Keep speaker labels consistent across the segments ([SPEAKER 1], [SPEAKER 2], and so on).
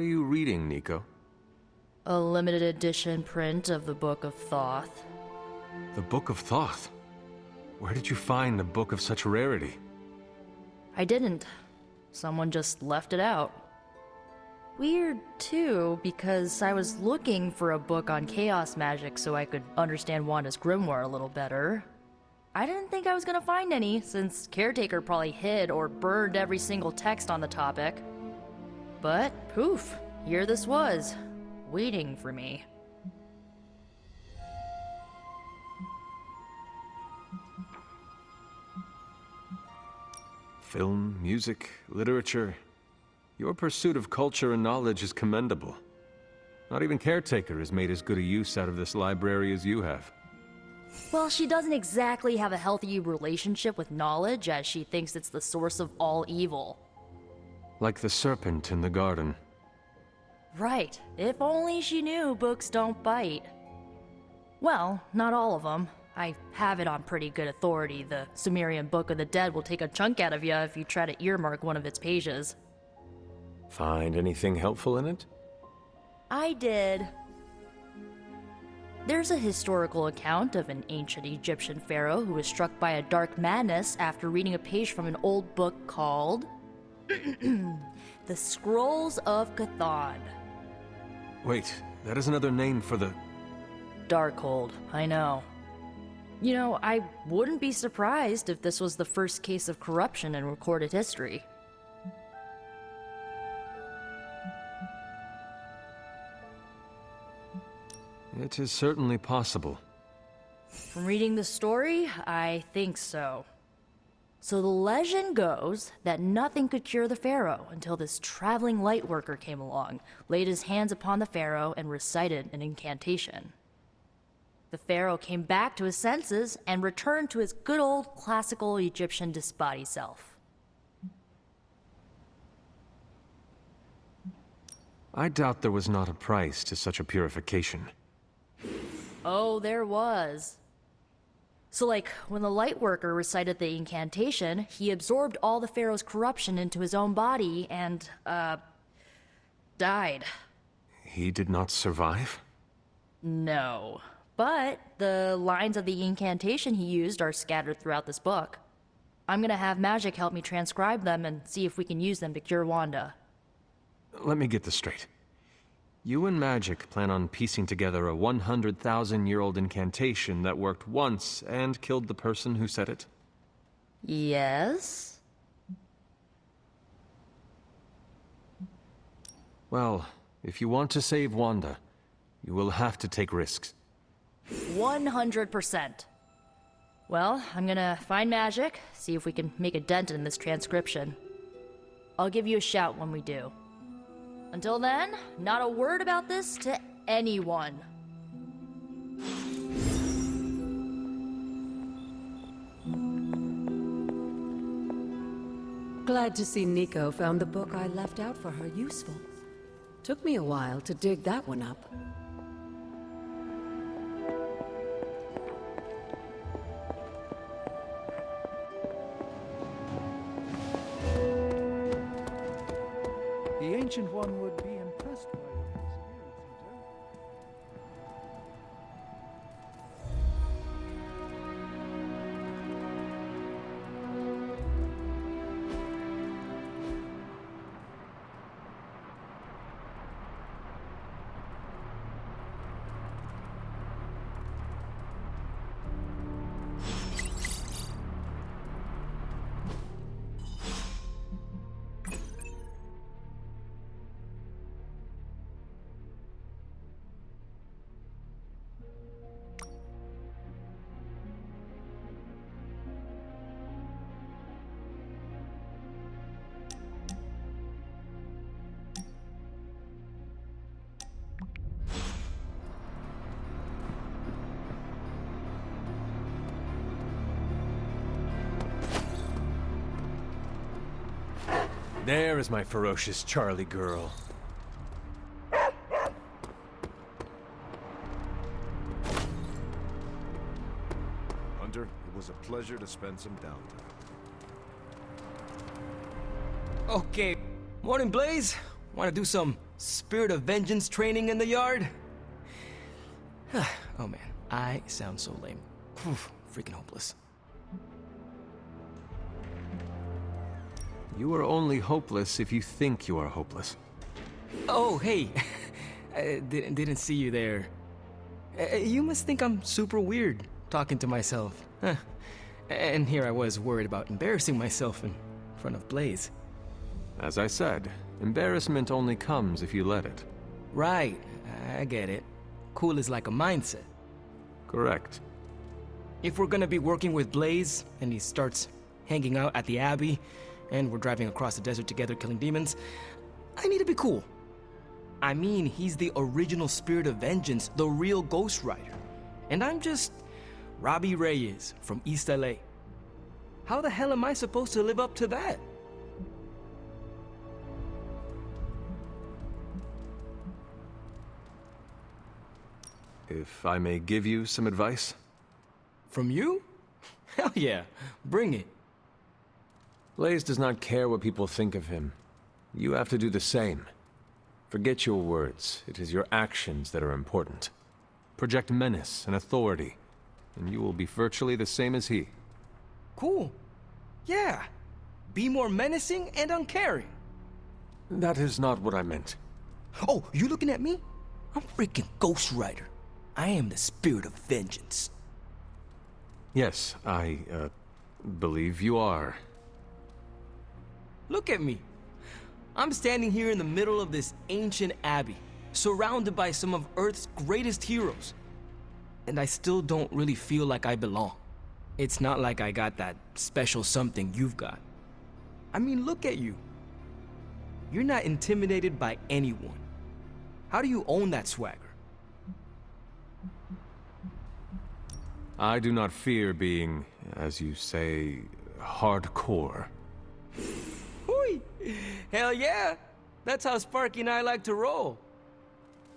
[SPEAKER 1] are you reading, Nico?
[SPEAKER 2] A limited edition print of the Book of Thoth.
[SPEAKER 1] The Book of Thoth? Where did you find a book of such rarity?
[SPEAKER 2] I didn't. Someone just left it out. Weird, too, because I was looking for a book on chaos magic so I could understand Wanda's grimoire a little better. I didn't think I was gonna find any, since Caretaker probably hid or burned every single text on the topic. But, poof, here this was, waiting for me.
[SPEAKER 1] Film, music, literature. Your pursuit of culture and knowledge is commendable. Not even Caretaker has made as good a use out of this library as you have.
[SPEAKER 2] Well, she doesn't exactly have a healthy relationship with knowledge, as she thinks it's the source of all evil.
[SPEAKER 1] Like the serpent in the garden.
[SPEAKER 2] Right. If only she knew books don't bite. Well, not all of them. I have it on pretty good authority. The Sumerian Book of the Dead will take a chunk out of you if you try to earmark one of its pages.
[SPEAKER 1] Find anything helpful in it?
[SPEAKER 2] I did. There's a historical account of an ancient Egyptian pharaoh who was struck by a dark madness after reading a page from an old book called The Scrolls of Chthon.
[SPEAKER 1] Wait, that is another name for the...
[SPEAKER 2] Darkhold, I know. You know, I wouldn't be surprised if this was the first case of corruption in recorded history.
[SPEAKER 1] It is certainly possible.
[SPEAKER 2] From reading the story, I think so. So the legend goes that nothing could cure the pharaoh until this traveling light worker came along, laid his hands upon the pharaoh, and recited an incantation. The pharaoh came back to his senses and returned to his good old classical Egyptian disbody self.
[SPEAKER 1] I doubt there was not a price to such a purification.
[SPEAKER 2] Oh, there was. So like, when the light worker recited the incantation, he absorbed all the pharaoh's corruption into his own body and, died.
[SPEAKER 1] He did not survive?
[SPEAKER 2] No. But the lines of the incantation he used are scattered throughout this book. I'm gonna have Magic help me transcribe them and see if we can use them to cure Wanda.
[SPEAKER 1] Let me get this straight. You and Magic plan on piecing together a 100,000-year-old incantation that worked once and killed the person who said it?
[SPEAKER 2] Yes?
[SPEAKER 1] Well, if you want to save Wanda, you will have to take risks.
[SPEAKER 2] 100%. Well, I'm gonna find Magic, see if we can make a dent in this transcription. I'll give you a shout when we do. Until then, not a word about this to anyone.
[SPEAKER 3] Glad to see Nico found the book I left out for her useful. Took me a while to dig that one up.
[SPEAKER 4] The Ancient One would be impressed by your experience, Hunter.
[SPEAKER 1] There is my ferocious Charlie girl.
[SPEAKER 5] Hunter, it was a pleasure to spend some downtime.
[SPEAKER 6] Okay. Morning, Blaze. Want to do some Spirit of Vengeance training in the yard? Oh man, I sound so lame. Whew, freaking hopeless.
[SPEAKER 1] You are only hopeless if you think you are hopeless.
[SPEAKER 6] Oh, hey. I didn't see you there. You must think I'm super weird talking to myself. Huh. And here I was worried about embarrassing myself in front of Blaze.
[SPEAKER 1] As I said, embarrassment only comes if you let it.
[SPEAKER 6] Right, I get it. Cool is like a mindset.
[SPEAKER 1] Correct.
[SPEAKER 6] If we're gonna be working with Blaze, and he starts hanging out at the Abbey, and we're driving across the desert together killing demons, I need to be cool. I mean, he's the original Spirit of Vengeance, the real Ghost Rider. And I'm just Robbie Reyes from East LA. How the hell am I supposed to live up to that?
[SPEAKER 1] If I may give you some advice?
[SPEAKER 6] From you? Hell yeah, bring it.
[SPEAKER 1] Blaze does not care what people think of him. You have to do the same. Forget your words. It is your actions that are important. Project menace and authority, and you will be virtually the same as he.
[SPEAKER 6] Cool. Yeah. Be more menacing and uncaring.
[SPEAKER 1] That is not what I meant.
[SPEAKER 6] Oh, you looking at me? I'm freaking Ghost Rider. I am the Spirit of Vengeance.
[SPEAKER 1] Yes, I, believe you are.
[SPEAKER 6] Look at me. I'm standing here in the middle of this ancient abbey, surrounded by some of Earth's greatest heroes. And I still don't really feel like I belong. It's not like I got that special something you've got. I mean, look at you. You're not intimidated by anyone. How do you own that swagger?
[SPEAKER 1] I do not fear being, as you say, hardcore.
[SPEAKER 6] Hui! Hell yeah! That's how Sparky and I like to roll.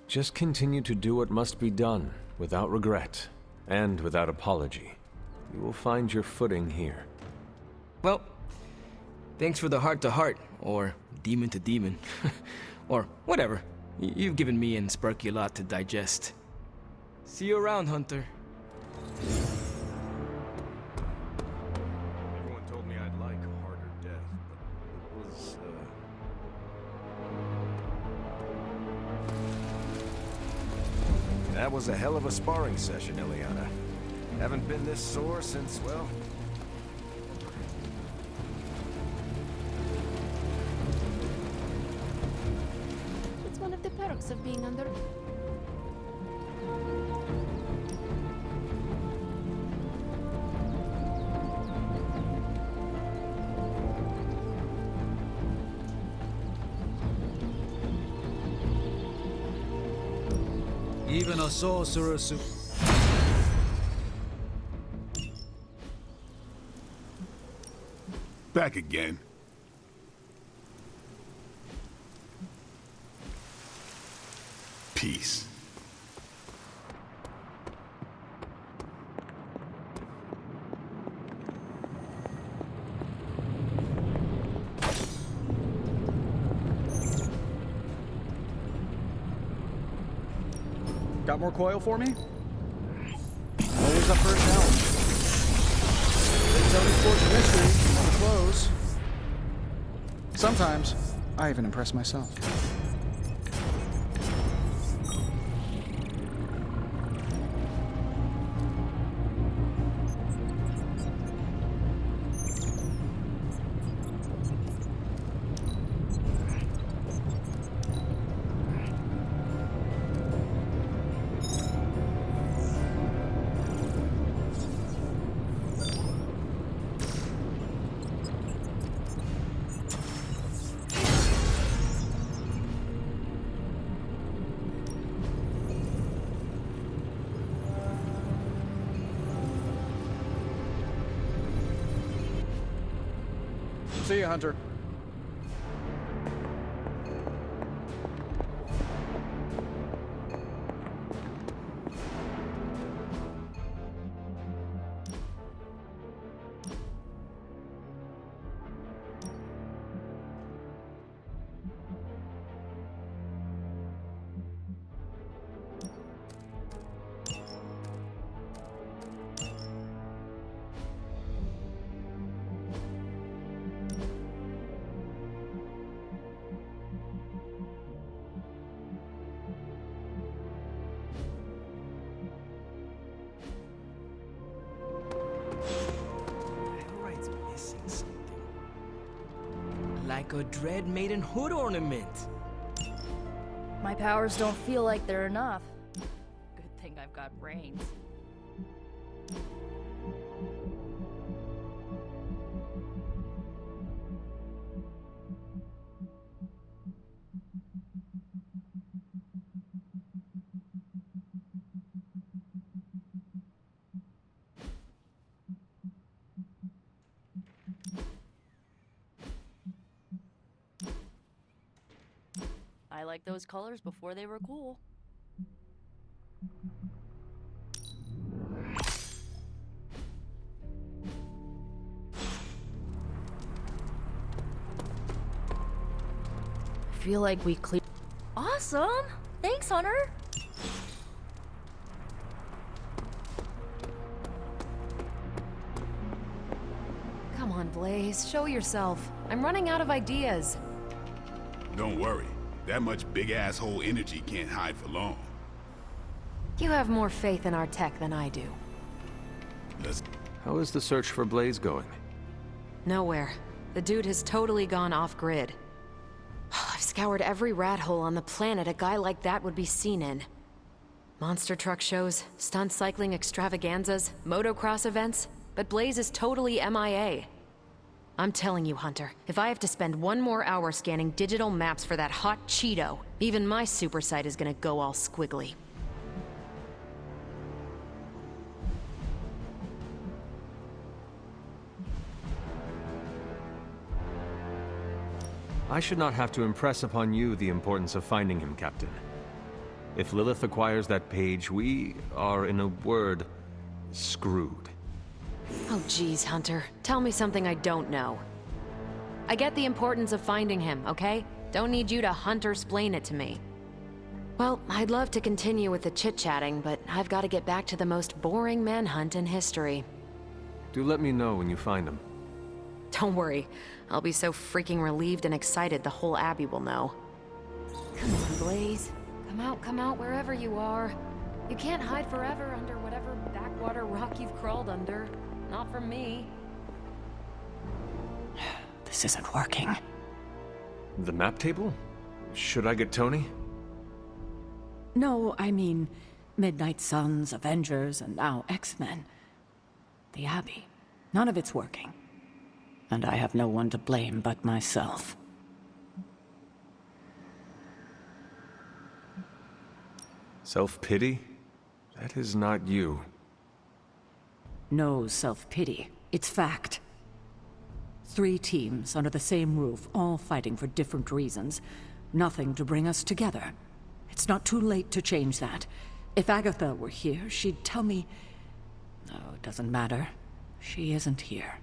[SPEAKER 1] Just continue to do what must be done, without regret, and without apology. You will find your footing here.
[SPEAKER 6] Well, thanks for the heart-to-heart, or demon-to-demon, or whatever. You've given me and Sparky a lot to digest. See you around, Hunter.
[SPEAKER 5] Everyone told me I'd like harder death, but it was, That was a hell of a sparring session, Ileana. Haven't been this sore since, well...
[SPEAKER 7] It's one of the perks of being under...
[SPEAKER 4] Even a sorcerer
[SPEAKER 8] Back again. Peace.
[SPEAKER 4] Got more coil for me? Always up for a challenge. Big Tony's Forge of Mystery on the close. Sometimes, I even impress myself. See you, Hunter.
[SPEAKER 6] like a Dread Maiden hood ornament.
[SPEAKER 2] My powers don't feel like they're enough. Good thing I've got brains. I like those colors before they were cool. I feel like we cleared. Awesome! Thanks, Hunter!
[SPEAKER 3] Come on, Blaze, show yourself. I'm running out of ideas.
[SPEAKER 8] Don't worry. That much big asshole energy can't hide for long.
[SPEAKER 3] You have more faith in our tech than I do.
[SPEAKER 8] Let's...
[SPEAKER 1] How is the search for Blaze going?
[SPEAKER 3] Nowhere. The dude has totally gone off-grid. I've scoured every rat hole on the planet a guy like that would be seen in. Monster truck shows, stunt cycling extravaganzas, motocross events, but Blaze is totally MIA. I'm telling you, Hunter, if I have to spend one more hour scanning digital maps for that hot Cheeto, even my super sight is gonna go all squiggly.
[SPEAKER 1] I should not have to impress upon you the importance of finding him, Captain. If Lilith acquires that page, we are, in a word, screwed.
[SPEAKER 3] Oh geez, Hunter. Tell me something I don't know. I get the importance of finding him, okay? Don't need you to Hunter-splain it to me. Well, I'd love to continue with the chit-chatting, but I've got to get back to the most boring manhunt in history.
[SPEAKER 1] Do let me know when you find him.
[SPEAKER 3] Don't worry. I'll be so freaking relieved and excited the whole Abbey will know. Come on, Blaze. Come out wherever you are. You can't hide forever under whatever backwater rock you've crawled under. Not from me.
[SPEAKER 9] This isn't working.
[SPEAKER 1] The map table? Should I get Tony?
[SPEAKER 9] No, I mean, Midnight Suns, Avengers, and now X-Men. The Abbey. None of it's working. And I have no one to blame but myself.
[SPEAKER 1] Self-pity? That is not you.
[SPEAKER 9] No self-pity. It's fact. 3 teams under the same roof, all fighting for different reasons. Nothing to bring us together. It's not too late to change that. If Agatha were here, she'd tell me... No, it doesn't matter. She isn't here.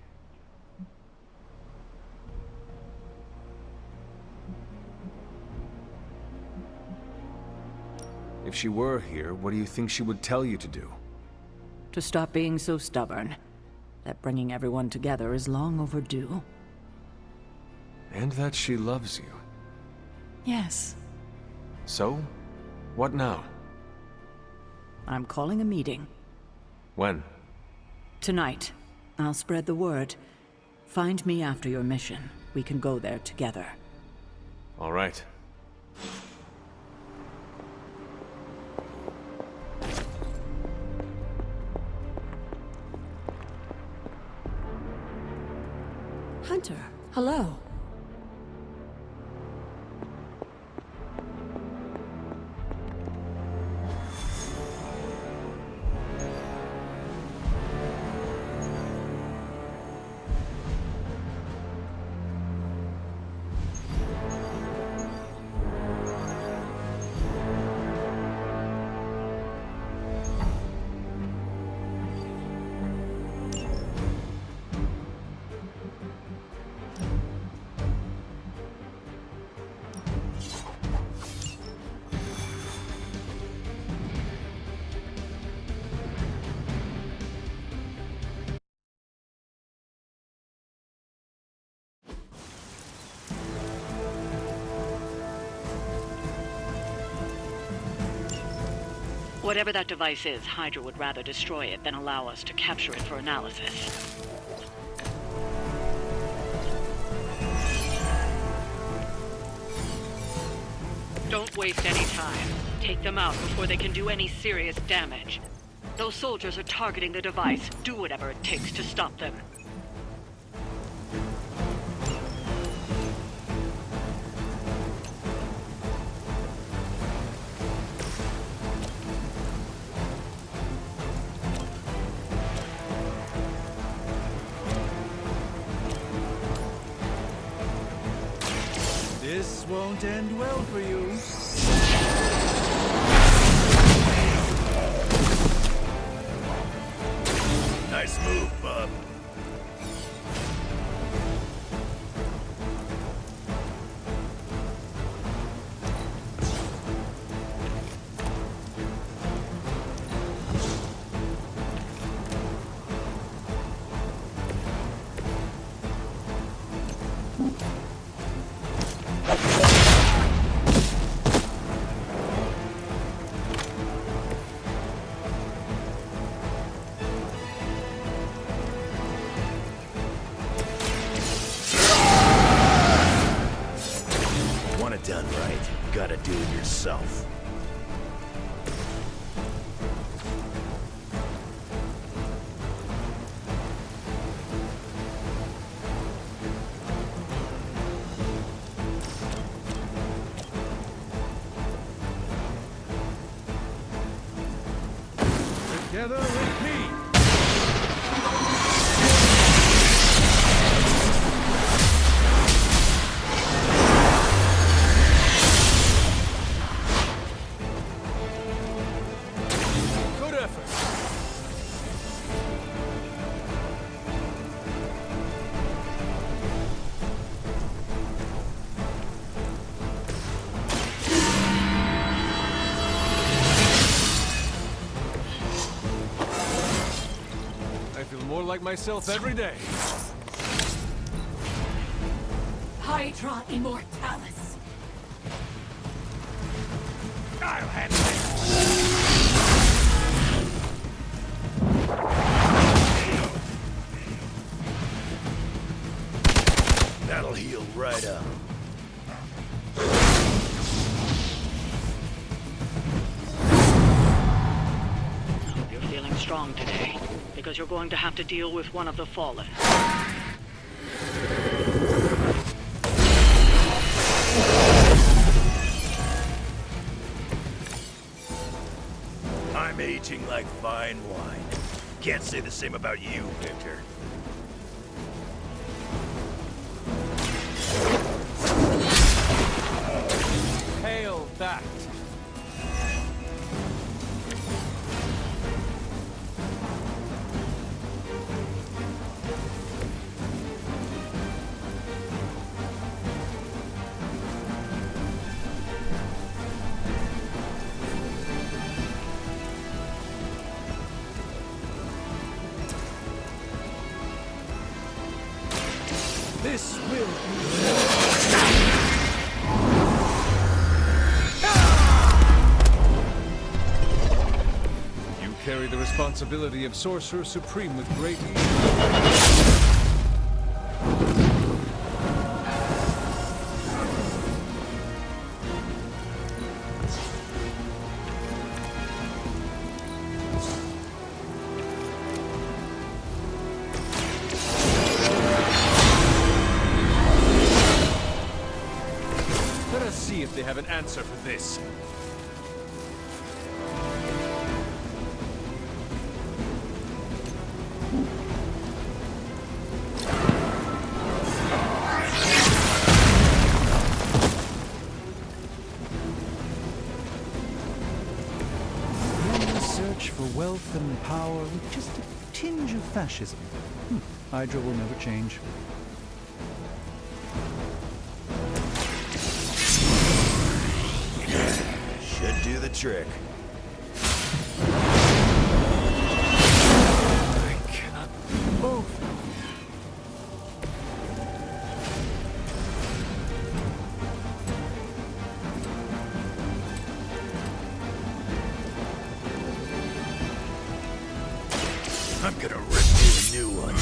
[SPEAKER 1] If she were here, what do you think she would tell you to do?
[SPEAKER 9] To stop being so stubborn. That bringing everyone together is long overdue.
[SPEAKER 1] And that she loves you.
[SPEAKER 9] Yes.
[SPEAKER 1] So? What now?
[SPEAKER 9] I'm calling a meeting.
[SPEAKER 1] When?
[SPEAKER 9] Tonight. I'll spread the word. Find me after your mission. We can go there together.
[SPEAKER 1] All right.
[SPEAKER 3] Hunter, hello.
[SPEAKER 10] Whatever that device is, Hydra would rather destroy it than allow us to capture it for analysis. Don't waste any time. Take them out before they can do any serious damage. Those soldiers are targeting the device. Do whatever it takes to stop them.
[SPEAKER 4] This won't end well for you.
[SPEAKER 5] Nice move, bub. Want it done right, you gotta do it yourself.
[SPEAKER 4] Together with me.
[SPEAKER 1] Good effort. I feel more like myself every day.
[SPEAKER 9] Hydra Immortalis.
[SPEAKER 5] I'll handle it. That'll heal right up.
[SPEAKER 10] Hope you're feeling strong today, because you're going to have to deal with one of the Fallen.
[SPEAKER 5] I'm aging like fine wine. Can't say the same about you, Victor.
[SPEAKER 1] Hail that.
[SPEAKER 4] This will be.
[SPEAKER 1] You carry the responsibility of Sorcerer Supreme with great ease. Let us see if they have an answer for this.
[SPEAKER 4] Endless search for wealth and power with just a tinge of fascism. Hydra will never change.
[SPEAKER 5] Should do the trick. I cannot move. I'm gonna rip you a new one.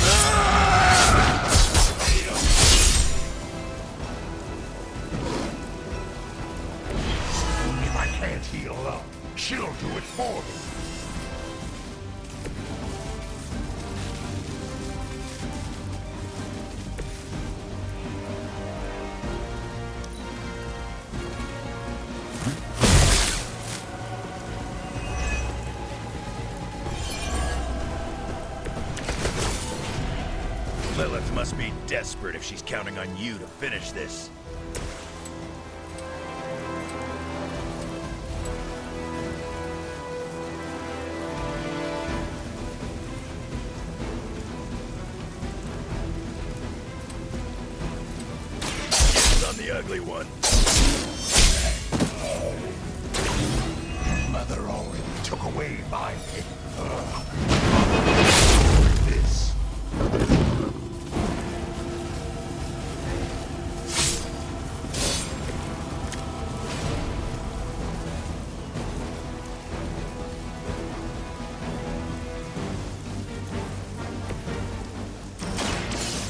[SPEAKER 8] portal.
[SPEAKER 11] Lilith must be desperate if she's counting on you to finish this. On the ugly one.
[SPEAKER 8] Mother already took away my this.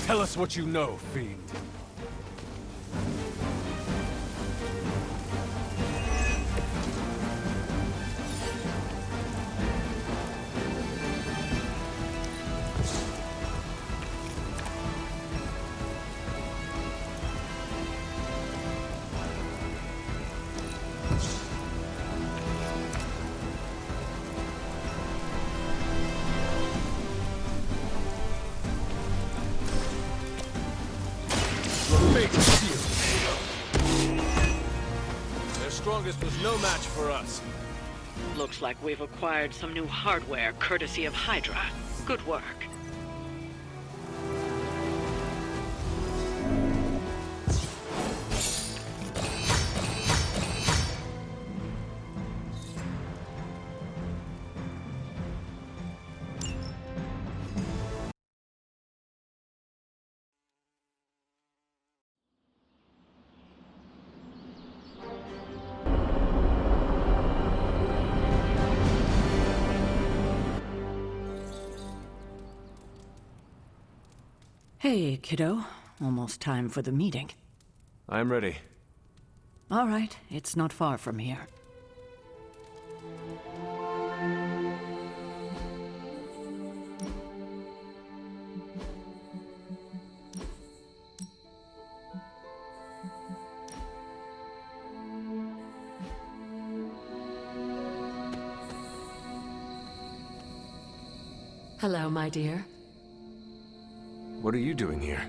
[SPEAKER 1] Tell us what you know, Fiend. Their strongest was no match for us.
[SPEAKER 10] Looks like we've acquired some new hardware courtesy of Hydra. Good work.
[SPEAKER 9] Hey, kiddo. Almost time for the meeting.
[SPEAKER 1] I'm ready.
[SPEAKER 9] All right, it's not far from here.
[SPEAKER 3] Hello, my dear.
[SPEAKER 1] What are you doing here?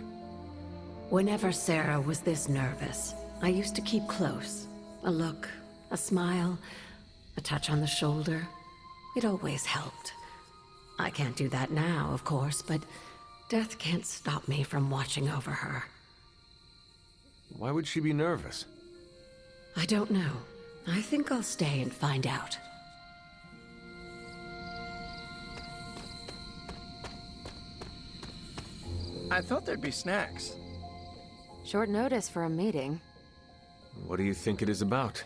[SPEAKER 3] Whenever Sarah was this nervous, I used to keep close. A look, a smile, a touch on the shoulder. It always helped. I can't do that now, of course, but death can't stop me from watching over her.
[SPEAKER 1] Why would she be nervous?
[SPEAKER 3] I don't know. I think I'll stay and find out.
[SPEAKER 4] I thought there'd be snacks.
[SPEAKER 3] Short notice for a meeting.
[SPEAKER 1] What do you think it is about?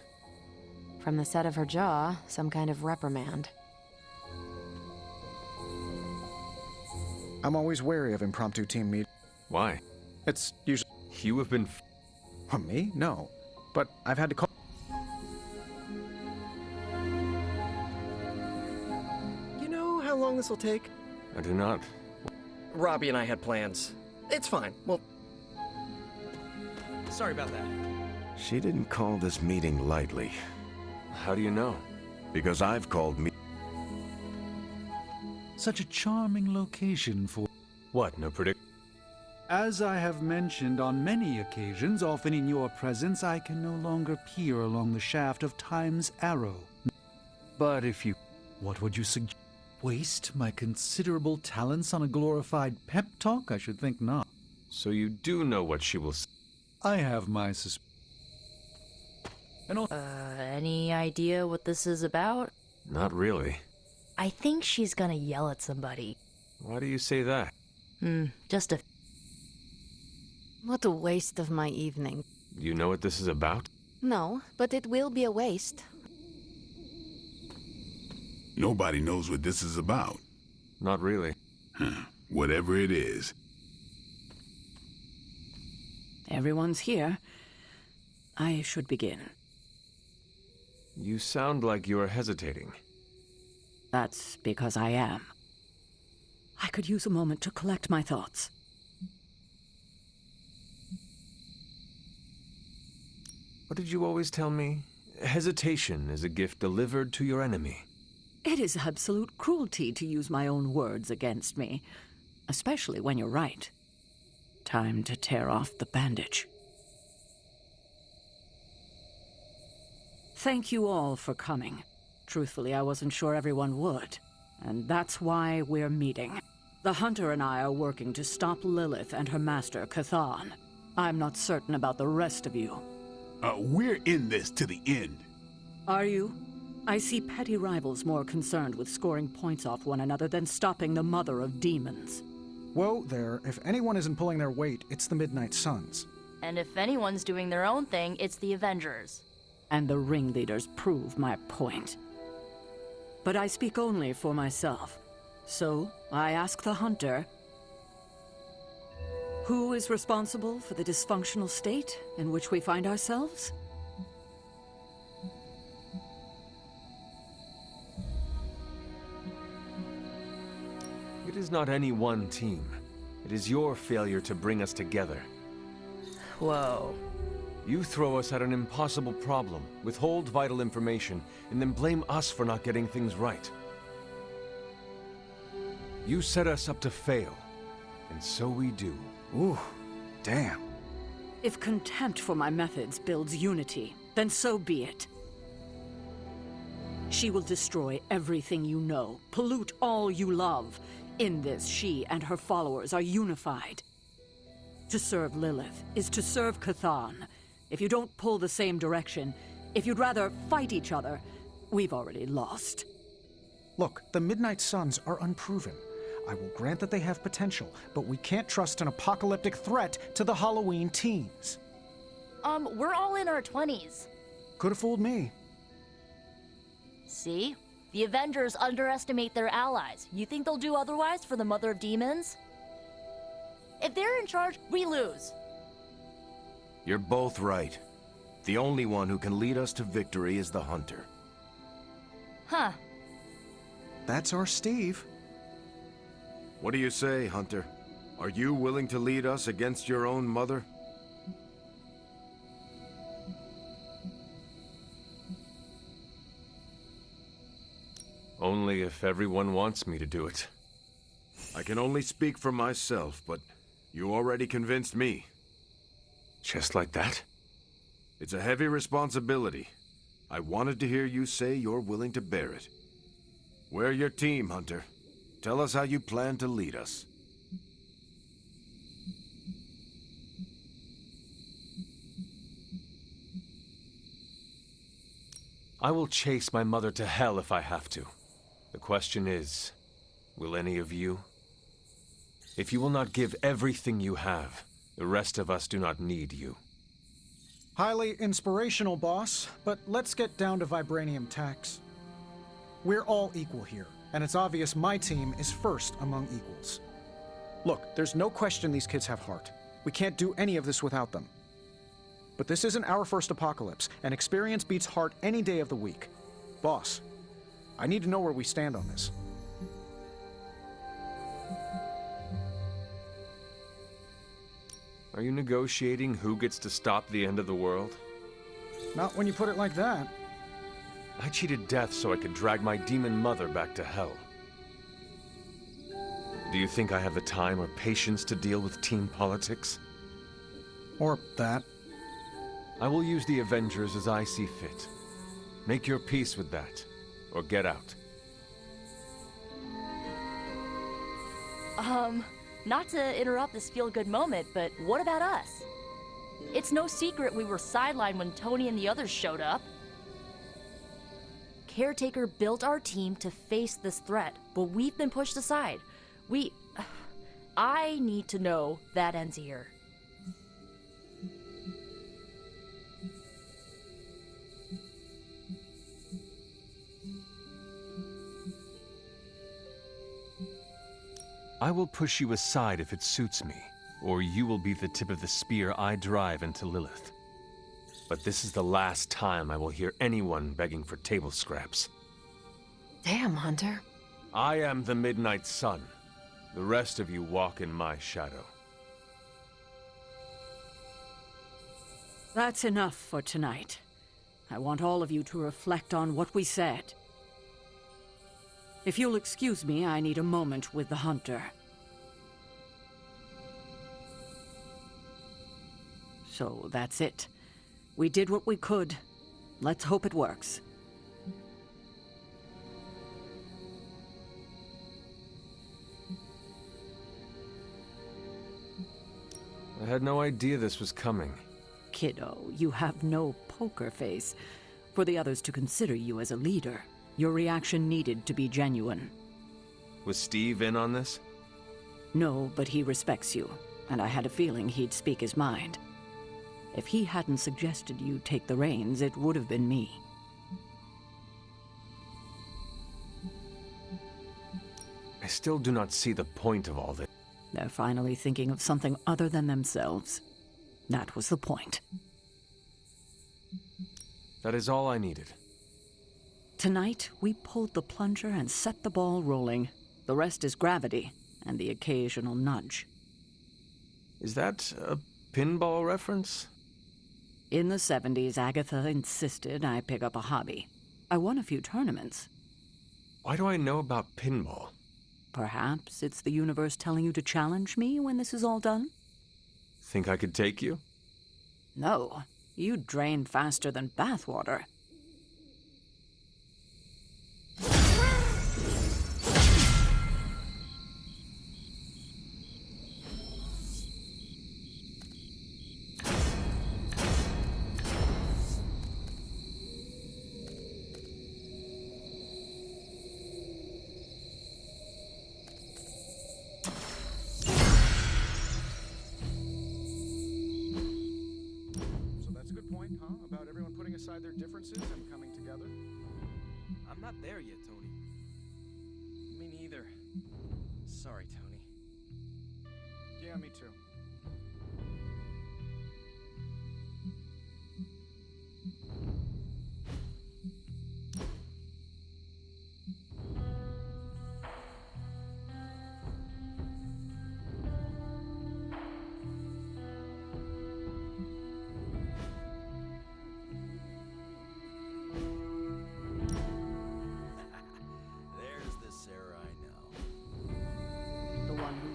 [SPEAKER 3] From the set of her jaw, some kind of reprimand.
[SPEAKER 4] I'm always wary of impromptu team meet.
[SPEAKER 1] Why?
[SPEAKER 4] It's usually...
[SPEAKER 1] You have been
[SPEAKER 4] Me? No. But I've had to call... You know how long this will take?
[SPEAKER 1] I do not.
[SPEAKER 4] Robbie and I had plans. It's fine. Well... Sorry about that.
[SPEAKER 11] She didn't call this meeting lightly,
[SPEAKER 1] How do you know?
[SPEAKER 11] because I've called me.
[SPEAKER 12] Such a charming location for...
[SPEAKER 1] What, no predict?
[SPEAKER 12] As I have mentioned on many occasions, often in your presence, I can no longer peer along the shaft of Time's arrow. But if you... What would you suggest? Waste my considerable talents on a glorified pep talk? I should think not.
[SPEAKER 1] So you do know what she will say.
[SPEAKER 12] I have my suspicions.
[SPEAKER 2] Any idea what this is about?
[SPEAKER 1] Not really.
[SPEAKER 2] I think she's gonna yell at somebody.
[SPEAKER 1] Why do you say that?
[SPEAKER 2] Just a...
[SPEAKER 7] What a waste of my evening.
[SPEAKER 1] You know what this is about?
[SPEAKER 7] No, but it will be a waste.
[SPEAKER 8] Nobody knows what this is about.
[SPEAKER 1] Not really.
[SPEAKER 8] Whatever it is.
[SPEAKER 9] Everyone's here. I should begin.
[SPEAKER 1] You sound like you're hesitating.
[SPEAKER 9] That's because I am. I could use a moment to collect my thoughts.
[SPEAKER 1] What did you always tell me? Hesitation is a gift delivered to your enemy.
[SPEAKER 9] It is absolute cruelty to use my own words against me, especially when you're right. Time to tear off the bandage. Thank you all for coming. Truthfully, I wasn't sure everyone would, and that's why we're meeting. The Hunter and I are working to stop Lilith and her master, Cathan. I'm not certain about the rest of you.
[SPEAKER 8] We're in this to the end.
[SPEAKER 9] Are you? I see petty rivals more concerned with scoring points off one another than stopping the mother of demons.
[SPEAKER 4] Whoa there, if anyone isn't pulling their weight, it's the Midnight Suns.
[SPEAKER 2] And if anyone's doing their own thing, it's the Avengers.
[SPEAKER 9] And the ringleaders prove my point. But I speak only for myself. So, I ask the Hunter, who is responsible for the dysfunctional state in which we find ourselves?
[SPEAKER 1] It is not any one team. It is your failure to bring us together.
[SPEAKER 2] Whoa.
[SPEAKER 1] You throw us at an impossible problem, withhold vital information, and then blame us for not getting things right. You set us up to fail, and so we do.
[SPEAKER 4] Ooh, damn.
[SPEAKER 9] If contempt for my methods builds unity, then so be it. She will destroy everything you know, pollute all you love. In this, she and her followers are unified. To serve Lilith is to serve Cathan. If you don't pull the same direction, if you'd rather fight each other, we've already lost.
[SPEAKER 4] Look, the Midnight Suns are unproven. I will grant that they have potential, but we can't trust an apocalyptic threat to the Halloween teens.
[SPEAKER 2] We're all in our 20s.
[SPEAKER 4] Could have fooled me.
[SPEAKER 2] See? The Avengers underestimate their allies. You think they'll do otherwise for the Mother of Demons? If they're in charge, we lose.
[SPEAKER 5] You're both right. The only one who can lead us to victory is the Hunter.
[SPEAKER 2] Huh.
[SPEAKER 4] That's our Steve.
[SPEAKER 5] What do you say, Hunter? Are you willing to lead us against your own mother?
[SPEAKER 1] Only if everyone wants me to do it.
[SPEAKER 5] I can only speak for myself, but you already convinced me.
[SPEAKER 1] Just like that?
[SPEAKER 5] It's a heavy responsibility. I wanted to hear you say you're willing to bear it. We're your team, Hunter. Tell us how you plan to lead us.
[SPEAKER 1] I will chase my mother to hell if I have to. The question is, will any of you? If you will not give everything you have, the rest of us do not need you.
[SPEAKER 4] Highly inspirational, boss, but let's get down to vibranium tax. We're all equal here, and it's obvious my team is first among equals. Look, there's no question these kids have heart. We can't do any of this without them. But this isn't our first apocalypse, and experience beats heart any day of the week. Boss, I need to know where we stand on this.
[SPEAKER 1] Are you negotiating who gets to stop the end of the world?
[SPEAKER 4] Not when you put it like that.
[SPEAKER 1] I cheated death so I could drag my demon mother back to hell. Do you think I have the time or patience to deal with team politics?
[SPEAKER 4] Or that.
[SPEAKER 1] I will use the Avengers as I see fit. Make your peace with that, or get out.
[SPEAKER 2] Not to interrupt this feel-good moment, but what about us? It's no secret we were sidelined when Tony and the others showed up. Caretaker built our team to face this threat, but we've been pushed aside. I need to know that ends here.
[SPEAKER 1] I will push you aside if it suits me, or you will be the tip of the spear I drive into Lilith. But this is the last time I will hear anyone begging for table scraps.
[SPEAKER 3] Damn, Hunter.
[SPEAKER 1] I am the Midnight Sun. The rest of you walk in my shadow.
[SPEAKER 9] That's enough for tonight. I want all of you to reflect on what we said. If you'll excuse me, I need a moment with the Hunter. So that's it. We did what we could. Let's hope it works.
[SPEAKER 1] I had no idea this was coming.
[SPEAKER 9] Kiddo, you have no poker face. For the others to consider you as a leader, your reaction needed to be genuine.
[SPEAKER 1] Was Steve in on this?
[SPEAKER 9] No, but he respects you, and I had a feeling he'd speak his mind. If he hadn't suggested you take the reins, it would have been me.
[SPEAKER 1] I still do not see the point of all this.
[SPEAKER 9] They're finally thinking of something other than themselves. That was the point.
[SPEAKER 1] That is all I needed.
[SPEAKER 9] Tonight, we pulled the plunger and set the ball rolling. The rest is gravity, and the occasional nudge.
[SPEAKER 1] Is that a pinball reference?
[SPEAKER 9] In the 70s, Agatha insisted I pick up a hobby. I won a few tournaments.
[SPEAKER 1] Why do I know about pinball?
[SPEAKER 9] Perhaps it's the universe telling you to challenge me when this is all done?
[SPEAKER 1] Think I could take you?
[SPEAKER 9] No. You drain faster than bathwater.
[SPEAKER 4] About everyone putting aside their differences and coming together?
[SPEAKER 6] I'm not there yet, Tony.
[SPEAKER 13] Me neither. Sorry, Tony.
[SPEAKER 4] Yeah, me too.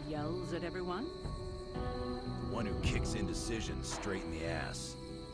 [SPEAKER 9] Yells at everyone?
[SPEAKER 11] The one who kicks indecision straight in the ass.